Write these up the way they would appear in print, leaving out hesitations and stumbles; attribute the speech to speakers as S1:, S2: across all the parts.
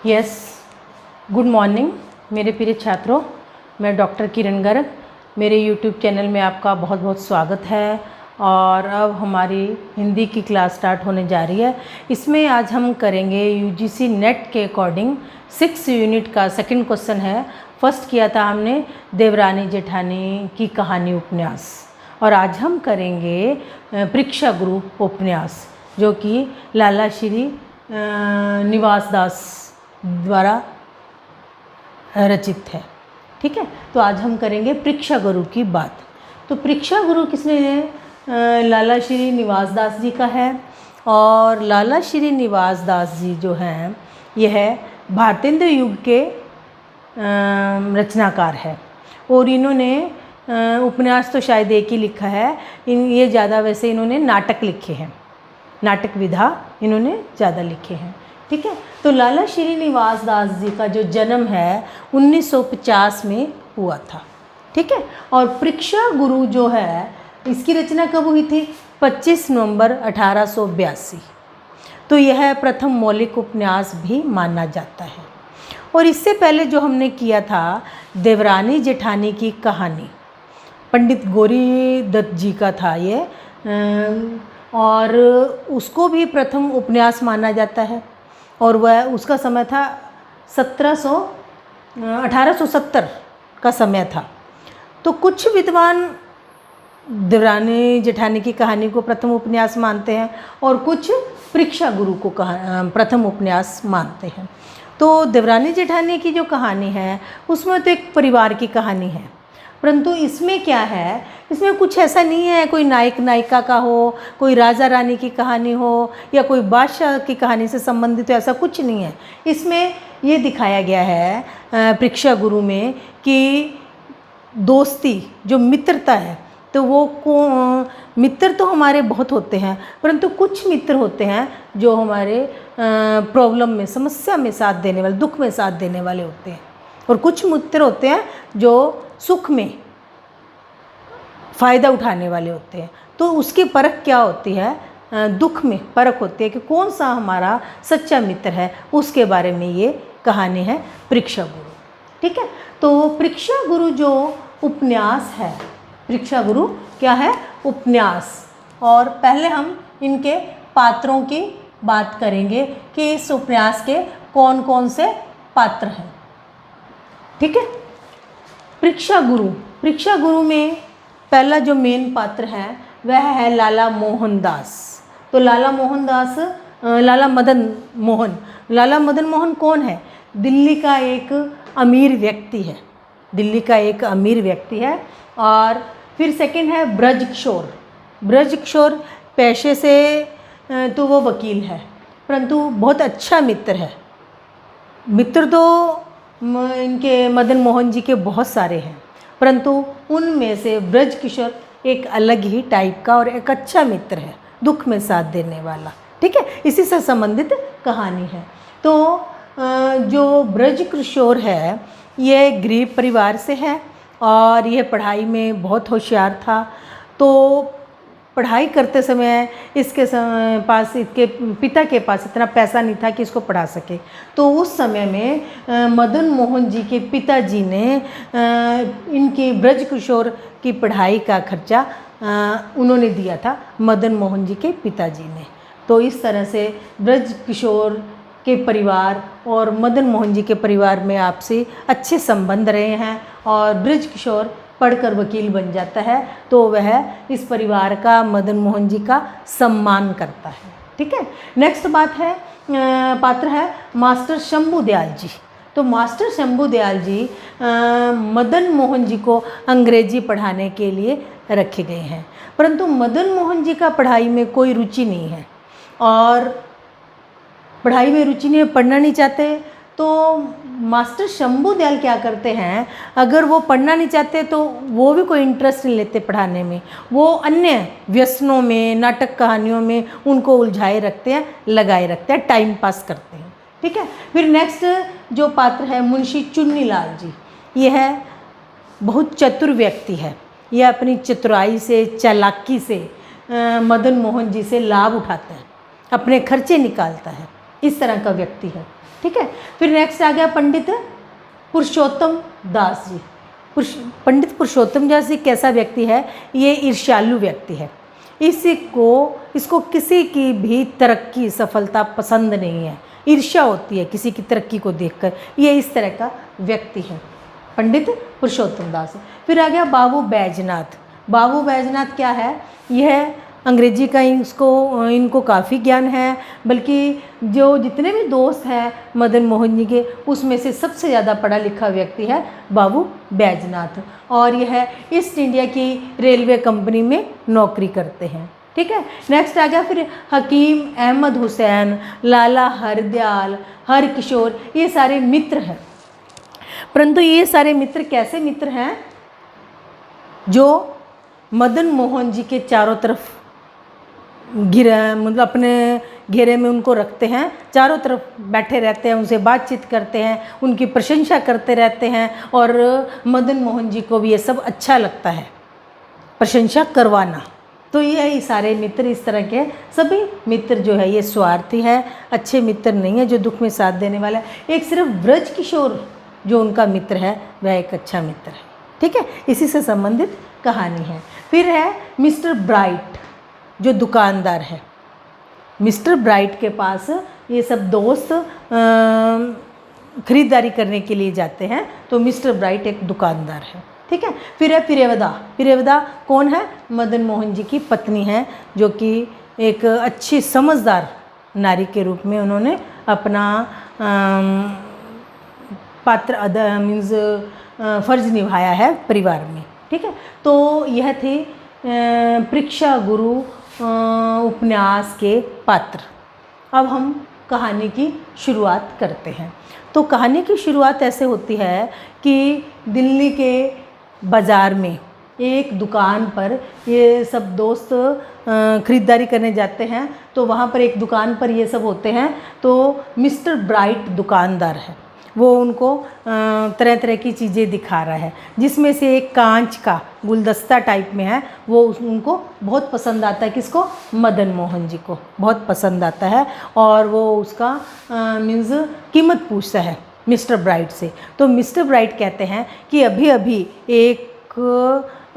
S1: Yes, good morning मेरे प्रिय छात्रों। मैं डॉक्टर किरण गर्ग, मेरे यूट्यूब चैनल में आपका बहुत बहुत स्वागत है। और अब हमारी हिंदी की क्लास स्टार्ट होने जा रही है। इसमें आज हम करेंगे यूजीसी नेट के अकॉर्डिंग 6 यूनिट का सेकंड क्वेश्चन है। फर्स्ट किया था हमने देवरानी जेठानी की कहानी उपन्यास, और आज हम करेंगे परीक्षा गुरु उपन्यास, जो कि लाला श्री निवास दास द्वारा रचित है। ठीक है, तो आज हम करेंगे परीक्षा गुरु की बात। तो परीक्षा गुरु किसने है? लाला श्री निवास दास जी का है। और लाला श्री निवास दास जी जो हैं, यह भारतेंद्र युग के रचनाकार है। और इन्होंने उपन्यास तो शायद एक ही लिखा है। ये ज़्यादा वैसे इन्होंने नाटक लिखे हैं, नाटक विधा इन्होंने ज़्यादा लिखे हैं। ठीक है, तो लाला श्री निवास दास जी का जो जन्म है 1950 में हुआ था। ठीक है, और परीक्षा गुरु जो है इसकी रचना कब हुई थी? 25 नवंबर 1882। तो यह प्रथम मौलिक उपन्यास भी माना जाता है। और इससे पहले जो हमने किया था देवरानी जेठानी की कहानी, पंडित गौरी दत्त जी का था ये, और उसको भी प्रथम उपन्यास माना जाता है। और वह उसका समय था 1870 का समय था। तो कुछ विद्वान देवरानी जेठानी की कहानी को प्रथम उपन्यास मानते हैं, और कुछ परीक्षा गुरु को प्रथम उपन्यास मानते हैं। तो देवरानी जेठानी की जो कहानी है उसमें तो एक परिवार की कहानी है, परंतु इसमें क्या है, इसमें कुछ ऐसा नहीं है कोई नायक नायिका का हो, कोई राजा रानी की कहानी हो, या कोई बादशाह की कहानी से संबंधित, ऐसा कुछ नहीं है। इसमें ये दिखाया गया है परीक्षा गुरु में कि दोस्ती, जो मित्रता है, तो वो मित्र तो हमारे बहुत होते हैं, परंतु कुछ मित्र होते हैं जो हमारे प्रॉब्लम में, समस्या में साथ देने वाले, दुख में साथ देने वाले होते हैं। और कुछ मित्र होते हैं जो सुख में फ़ायदा उठाने वाले होते हैं। तो उसकी परख क्या होती है? दुख में परख होती है कि कौन सा हमारा सच्चा मित्र है, उसके बारे में ये कहानी है परीक्षा गुरु। ठीक है, तो परीक्षा गुरु जो उपन्यास है, परीक्षा गुरु क्या है? उपन्यास। और पहले हम इनके पात्रों की बात करेंगे कि इस उपन्यास के कौन कौन से पात्र हैं। ठीक है, परीक्षा गुरु में पहला जो मेन पात्र है वह है लाला मोहनदास। तो लाला मदन मोहन कौन है? दिल्ली का एक अमीर व्यक्ति है। और फिर सेकंड है ब्रज किशोर पेशे से तो वो वकील है, परंतु बहुत अच्छा मित्र है। मित्र तो इनके मदन मोहन जी के बहुत सारे हैं, परंतु उनमें से ब्रज किशोर एक अलग ही टाइप का और एक अच्छा मित्र है, दुख में साथ देने वाला। ठीक है, इसी से संबंधित कहानी है। तो जो ब्रज किशोर है ये गरीब परिवार से है, और यह पढ़ाई में बहुत होशियार था। तो पढ़ाई करते समय इसके पिता के पास इतना पैसा नहीं था कि इसको पढ़ा सके। तो उस समय में मदन मोहन जी के पिताजी ने इनकी ब्रज किशोर की पढ़ाई का खर्चा उन्होंने दिया था, मदन मोहन जी के पिताजी ने। तो इस तरह से ब्रज किशोर के परिवार और मदन मोहन जी के परिवार में आपसी अच्छे संबंध रहे हैं, और ब्रज किशोर पढ़कर वकील बन जाता है। तो वह इस परिवार का, मदन मोहन जी का सम्मान करता है। ठीक है, नेक्स्ट पात्र है मास्टर शंभू दयाल जी। तो मास्टर शंभू दयाल जी मदन मोहन जी को अंग्रेजी पढ़ाने के लिए रखे गए हैं, परंतु मदन मोहन जी का पढ़ाई में कोई रुचि नहीं है, और पढ़ाई में रुचि नहीं है, पढ़ना नहीं चाहते। तो मास्टर शंभू दयाल क्या करते हैं, अगर वो पढ़ना नहीं चाहते तो वो भी कोई इंटरेस्ट नहीं लेते पढ़ाने में, वो अन्य व्यसनों में, नाटक कहानियों में उनको उलझाए रखते हैं, लगाए रखते हैं, टाइम पास करते हैं। ठीक है, फिर नेक्स्ट जो पात्र है मुंशी चुन्नीलाल जी। यह बहुत चतुर व्यक्ति है, यह अपनी चतुराई से, चालाकी से मदन मोहन जी से लाभ उठाता है, अपने खर्चे निकालता है। इस तरह का व्यक्ति है। ठीक है। फिर नेक्स्ट आ गया पंडित पुरुषोत्तम दास जी। पंडित पुरुषोत्तम दास जी कैसा व्यक्ति है? ये ईर्ष्यालु व्यक्ति है। इसको किसी की भी तरक्की सफलता पसंद नहीं है, ईर्ष्या होती है किसी की तरक्की को देखकर। ये इस तरह का व्यक्ति है पंडित पुरुषोत्तम दास। फिर आ गया बाबू बैजनाथ। बाबू बैजनाथ क्या है? यह अंग्रेजी का इनको काफ़ी ज्ञान है, बल्कि जो जितने भी दोस्त हैं मदन मोहन जी के, उसमें से सबसे ज़्यादा पढ़ा लिखा व्यक्ति है बाबू बैजनाथ, और यह ईस्ट इंडिया की रेलवे कंपनी में नौकरी करते हैं। ठीक है। नेक्स्ट आ गया फिर हकीम अहमद हुसैन, लाला हरदयाल, हरकिशोर, ये सारे मित्र हैं। परंतु ये सारे मित्र कैसे मित्र हैं? जो मदन मोहन जी के चारों तरफ मतलब अपने घेरे में उनको रखते हैं, चारों तरफ बैठे रहते हैं, उनसे बातचीत करते हैं, उनकी प्रशंसा करते रहते हैं, और मदन मोहन जी को भी ये सब अच्छा लगता है, प्रशंसा करवाना। तो ये सारे मित्र, इस तरह के सभी मित्र जो है ये स्वार्थी है, अच्छे मित्र नहीं है जो दुख में साथ देने वाला है। एक सिर्फ ब्रज किशोर जो उनका मित्र है वह एक अच्छा मित्र है। ठीक है। इसी से संबंधित कहानी है। फिर है मिस्टर ब्राइट जो दुकानदार है। मिस्टर ब्राइट के पास ये सब दोस्त खरीदारी करने के लिए जाते हैं, तो मिस्टर ब्राइट एक दुकानदार है। ठीक है। फिर है प्रियवदा। प्रियवदा कौन है? मदन मोहन जी की पत्नी है, जो कि एक अच्छी समझदार नारी के रूप में उन्होंने अपना पात्र मीन्स फर्ज निभाया है परिवार में। ठीक है। तो यह थे परीक्षा गुरु उपन्यास के पात्र। अब हम कहानी की शुरुआत करते हैं। तो कहानी की शुरुआत ऐसे होती है कि दिल्ली के बाज़ार में एक दुकान पर ये सब दोस्त ख़रीदारी करने जाते हैं। तो वहाँ पर एक दुकान पर ये सब होते हैं। तो मिस्टर ब्राइट दुकानदार है, वो उनको तरह तरह की चीज़ें दिखा रहा है, जिसमें से एक कांच का गुलदस्ता टाइप में है, वो उनको बहुत पसंद आता है। किसको? मदन मोहन जी को बहुत पसंद आता है, और वो उसका मीन्स कीमत पूछता है मिस्टर ब्राइट से। तो मिस्टर ब्राइट कहते हैं कि अभी अभी एक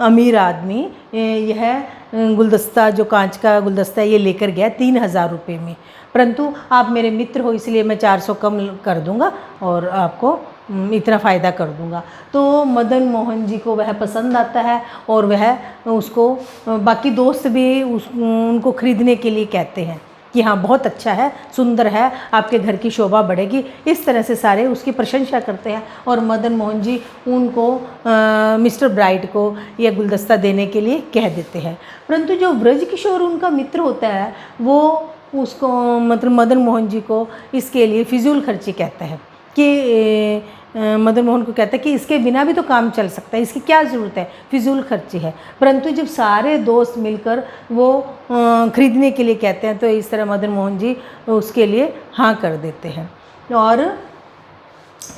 S1: अमीर आदमी यह गुलदस्ता, जो कांच का गुलदस्ता है, ये लेकर गया 3000 रुपये में, परंतु आप मेरे मित्र हो इसलिए मैं 400 कम कर दूंगा और आपको इतना फ़ायदा कर दूंगा। तो मदन मोहन जी को वह पसंद आता है, और वह उसको बाकी दोस्त भी उनको ख़रीदने के लिए कहते हैं कि हाँ बहुत अच्छा है, सुंदर है, आपके घर की शोभा बढ़ेगी। इस तरह से सारे उसकी प्रशंसा करते हैं, और मदन मोहन जी उनको मिस्टर ब्राइट को यह गुलदस्ता देने के लिए कह देते हैं। परंतु जो ब्रज किशोर उनका मित्र होता है, वो उसको मतलब मदन मोहन जी को इसके लिए फिजूल खर्ची कहता है कि मदन मोहन को कहता है कि इसके बिना भी तो काम चल सकता है, इसकी क्या ज़रूरत है, फिजूल खर्ची है। परंतु जब सारे दोस्त मिलकर वो ख़रीदने के लिए कहते हैं, तो इस तरह मदन मोहन जी उसके लिए हाँ कर देते हैं, और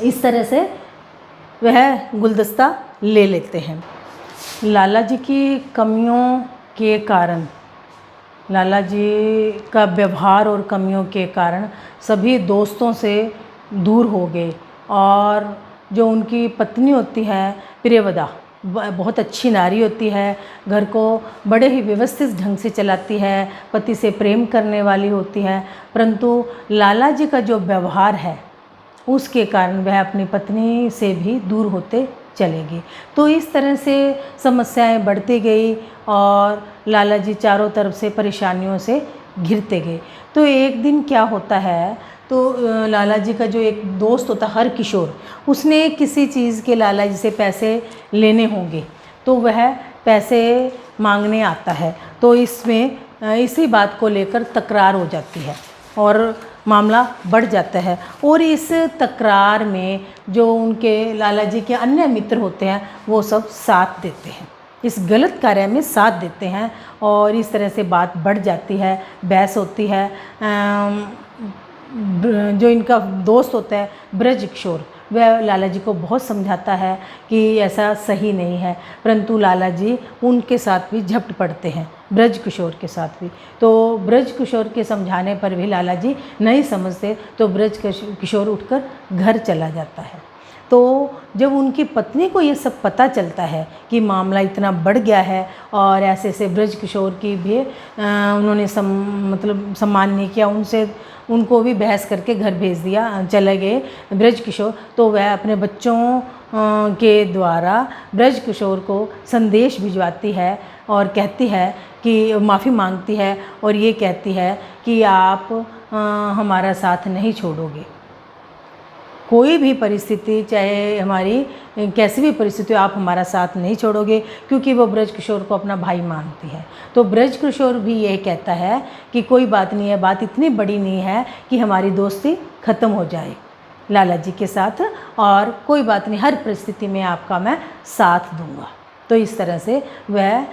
S1: इस तरह से वह गुलदस्ता ले लेते हैं। लाला जी की कमियों के कारण, लाला जी का व्यवहार और कमियों के कारण सभी दोस्तों से दूर हो गए, और जो उनकी पत्नी होती है प्रियवदा, बहुत अच्छी नारी होती है, घर को बड़े ही व्यवस्थित ढंग से चलाती है, पति से प्रेम करने वाली होती है, परंतु लाला जी का जो व्यवहार है उसके कारण वह अपनी पत्नी से भी दूर होते चलेगी। तो इस तरह से समस्याएं बढ़ती गई, और लाला जी चारों तरफ से परेशानियों से घिरते गए। तो एक दिन क्या होता है, तो लाला जी का जो एक दोस्त होता हर किशोर, उसने किसी चीज़ के लाला जी से पैसे लेने होंगे, तो वह पैसे मांगने आता है। तो इसमें इसी बात को लेकर तकरार हो जाती है, और मामला बढ़ जाता है, और इस तकरार में जो उनके लाला जी के अन्य मित्र होते हैं वो सब साथ देते हैं, इस गलत कार्य में साथ देते हैं, और इस तरह से बात बढ़ जाती है, बहस होती है। जो इनका दोस्त होता है ब्रज किशोर, वह लाला जी को बहुत समझाता है कि ऐसा सही नहीं है, परंतु लाला जी उनके साथ भी झपट पड़ते हैं, ब्रज किशोर के साथ भी। तो ब्रज किशोर के समझाने पर भी लाला जी नहीं समझते, तो ब्रज किशोर उठकर घर चला जाता है। तो जब उनकी पत्नी को ये सब पता चलता है कि मामला इतना बढ़ गया है और ऐसे ऐसे ब्रज किशोर की भी उन्होंने सम्मान नहीं किया, उनको भी बहस करके घर भेज दिया, चले गए ब्रज किशोर, तो वह अपने बच्चों के द्वारा ब्रज किशोर को संदेश भिजवाती है और कहती है कि माफ़ी मांगती है और ये कहती है कि आप हमारा साथ नहीं छोड़ोगे, कोई भी परिस्थिति, चाहे हमारी कैसी भी परिस्थिति हो, आप हमारा साथ नहीं छोड़ोगे, क्योंकि वो ब्रज किशोर को अपना भाई मानती है। तो ब्रज किशोर भी यह कहता है कि कोई बात नहीं है, बात इतनी बड़ी नहीं है कि हमारी दोस्ती ख़त्म हो जाए लाला जी के साथ, और कोई बात नहीं, हर परिस्थिति में आपका मैं साथ दूंगा। तो इस तरह से वह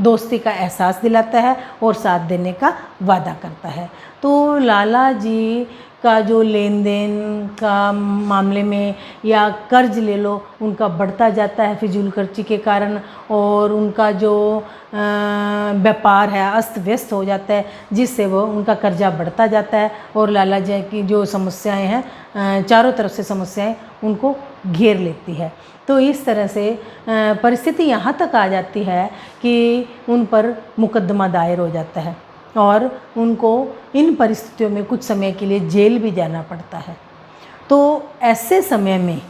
S1: दोस्ती का एहसास दिलाता है और साथ देने का वादा करता है। तो लाला जी का जो लेन देन का मामले में या कर्ज ले लो, उनका बढ़ता जाता है फिजूल खर्ची के कारण, और उनका जो व्यापार है अस्त व्यस्त हो जाता है, जिससे वो उनका कर्जा बढ़ता जाता है और लाला जी की जो समस्याएं हैं, चारों तरफ से समस्याएं उनको घेर लेती है। तो इस तरह से परिस्थिति यहाँ तक आ जाती है कि उन पर मुकदमा दायर हो जाता है और उनको इन परिस्थितियों में कुछ समय के लिए जेल भी जाना पड़ता है। तो ऐसे समय में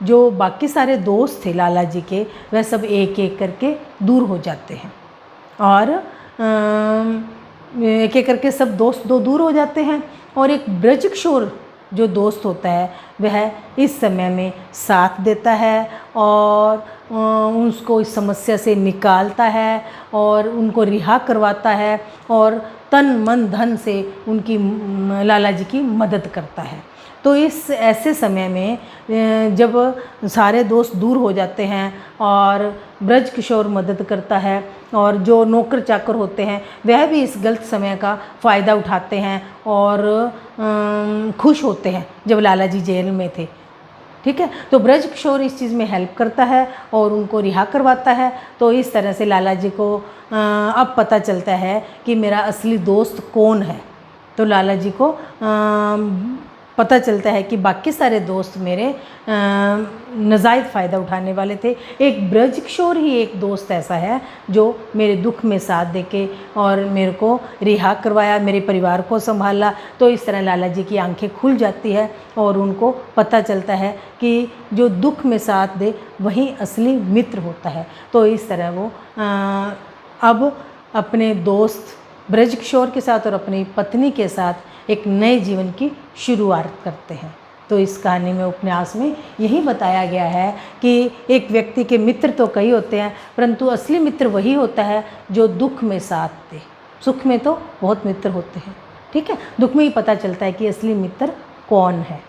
S1: जो बाकी सारे दोस्त थे लाला जी के, वह सब एक एक करके दूर हो जाते हैं और एक एक करके सब दोस्त दूर हो जाते हैं, और एक ब्रज किशोर जो दोस्त होता है वह इस समय में साथ देता है और उसको इस समस्या से निकालता है और उनको रिहा करवाता है और तन मन धन से उनकी लाला जी की मदद करता है। तो इस ऐसे समय में जब सारे दोस्त दूर हो जाते हैं और ब्रज किशोर मदद करता है, और जो नौकर चाकर होते हैं वह भी इस गलत समय का फ़ायदा उठाते हैं और खुश होते हैं जब लाला जी जेल में थे। ठीक है, तो ब्रज किशोर इस चीज़ में हेल्प करता है और उनको रिहा करवाता है। तो इस तरह से लाला जी को अब पता चलता है कि मेरा असली दोस्त कौन है। तो लाला जी को पता चलता है कि बाकी सारे दोस्त मेरे नाजायज़ फ़ायदा उठाने वाले थे, एक ब्रज किशोर ही एक दोस्त ऐसा है जो मेरे दुख में साथ देके और मेरे को रिहा करवाया, मेरे परिवार को संभाला। तो इस तरह लाला जी की आंखें खुल जाती है और उनको पता चलता है कि जो दुख में साथ दे वही असली मित्र होता है। तो इस तरह वो अब अपने दोस्त ब्रज किशोर के साथ और अपनी पत्नी के साथ एक नए जीवन की शुरुआत करते हैं। तो इस कहानी में, उपन्यास में यही बताया गया है कि एक व्यक्ति के मित्र तो कई होते हैं, परंतु असली मित्र वही होता है जो दुख में साथ दे। सुख में तो बहुत मित्र होते हैं, ठीक है, दुख में ही पता चलता है कि असली मित्र कौन है।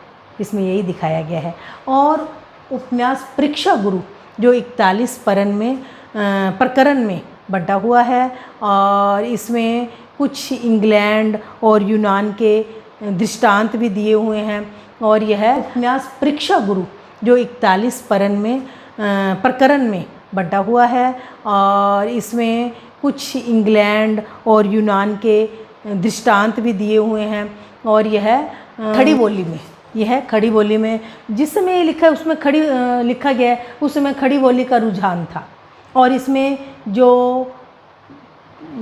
S1: इसमें यही दिखाया गया है। और उपन्यास परीक्षा गुरु जो 41 प्रकरण में बंटा हुआ है, और इसमें कुछ इंग्लैंड और यूनान के दृष्टांत भी दिए हुए हैं। और यह उपन्यास परीक्षा गुरु जो 41 प्रकरण में बंटा हुआ है, और इसमें कुछ इंग्लैंड और यूनान के दृष्टांत भी दिए हुए हैं। और यह खड़ी बोली में, यह खड़ी बोली में जिस समय लिखा है उसमें लिखा गया है, उस समय खड़ी बोली का रुझान था। और इसमें जो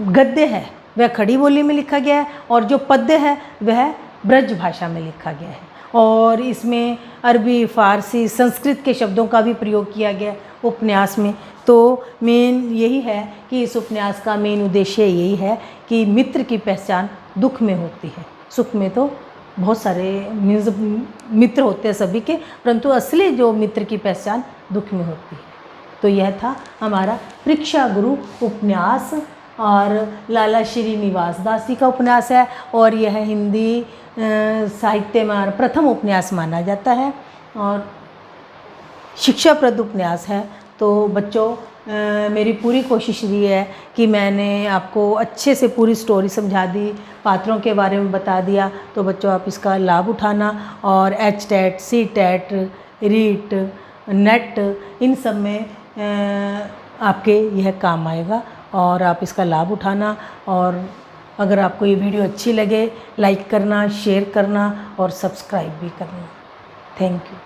S1: गद्य है वह खड़ी बोली में लिखा गया है, और जो पद्य है वह ब्रज भाषा में लिखा गया है। और इसमें अरबी, फ़ारसी, संस्कृत के शब्दों का भी प्रयोग किया गया उपन्यास में। तो मेन यही है कि इस उपन्यास का मेन उद्देश्य यही है कि मित्र की पहचान दुख में होती है। सुख में तो बहुत सारे मित्र होते हैं सभी के, परंतु असली जो मित्र की पहचान दुख में होती है। तो यह था हमारा परीक्षा गुरु उपन्यास, और लाला श्रीनिवास दास जी का उपन्यास है, और यह हिंदी साहित्य में प्रथम उपन्यास माना जाता है और शिक्षाप्रद उपन्यास है। तो बच्चों, मेरी पूरी कोशिश रही है कि मैंने आपको अच्छे से पूरी स्टोरी समझा दी, पात्रों के बारे में बता दिया। तो बच्चों, आप इसका लाभ उठाना और HTET, CTET, REET, NET इन सब में आपके यह काम आएगा। और आप इसका लाभ उठाना। और अगर आपको ये वीडियो अच्छी लगे, लाइक करना, शेयर करना और सब्सक्राइब भी करना। Thank you.